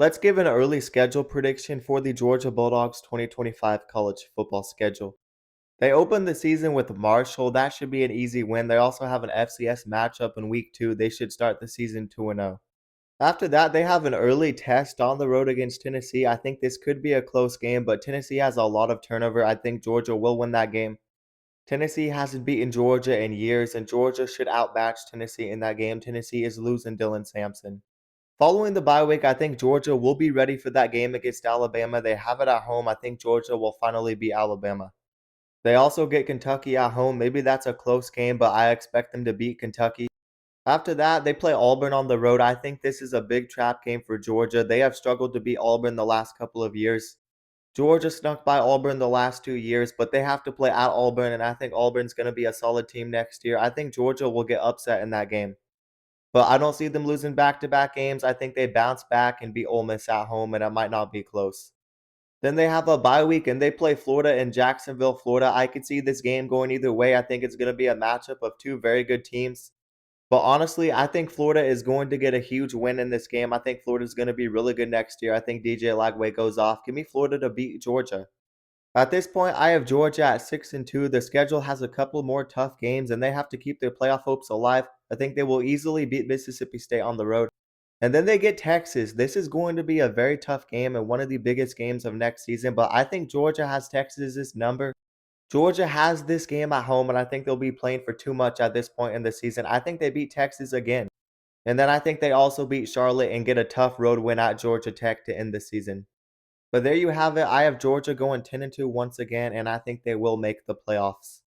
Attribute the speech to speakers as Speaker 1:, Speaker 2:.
Speaker 1: Let's give an early schedule prediction for the Georgia Bulldogs 2025 college football schedule. They open the season with Marshall. That should be an easy win. They also have an FCS matchup in week 2. They should start the season 2-0. After that, they have an early test on the road against Tennessee. I think this could be a close game, but Tennessee has a lot of turnover. I think Georgia will win that game. Tennessee hasn't beaten Georgia in years, and Georgia should outmatch Tennessee in that game. Tennessee is losing Dylan Sampson. Following the bye week, I think Georgia will be ready for that game against Alabama. They have it at home. I think Georgia will finally beat Alabama. They also get Kentucky at home. Maybe that's a close game, but I expect them to beat Kentucky. After that, they play Auburn on the road. I think this is a big trap game for Georgia. They have struggled to beat Auburn the last couple of years. Georgia snuck by Auburn the last 2 years, but they have to play at Auburn, and I think Auburn's going to be a solid team next year. I think Georgia will get upset in that game. But I don't see them losing back-to-back games. I think they bounce back and beat Ole Miss at home, and it might not be close. Then they have a bye week, and they play Florida in Jacksonville, Florida. I could see this game going either way. I think it's going to be a matchup of two very good teams. But honestly, I think Florida is going to get a huge win in this game. I think Florida is going to be really good next year. I think DJ Lagway goes off. Give me Florida to beat Georgia. At this point, I have Georgia at 6-2. The schedule has a couple more tough games, and they have to keep their playoff hopes alive. I think they will easily beat Mississippi State on the road. And then they get Texas. This is going to be a very tough game and one of the biggest games of next season, but I think Georgia has Texas's number. Georgia has this game at home, and I think they'll be playing for too much at this point in the season. I think they beat Texas again. And then I think they also beat Charlotte and get a tough road win at Georgia Tech to end the season. But there you have it. I have Georgia going 10-2 once again, and I think they will make the playoffs.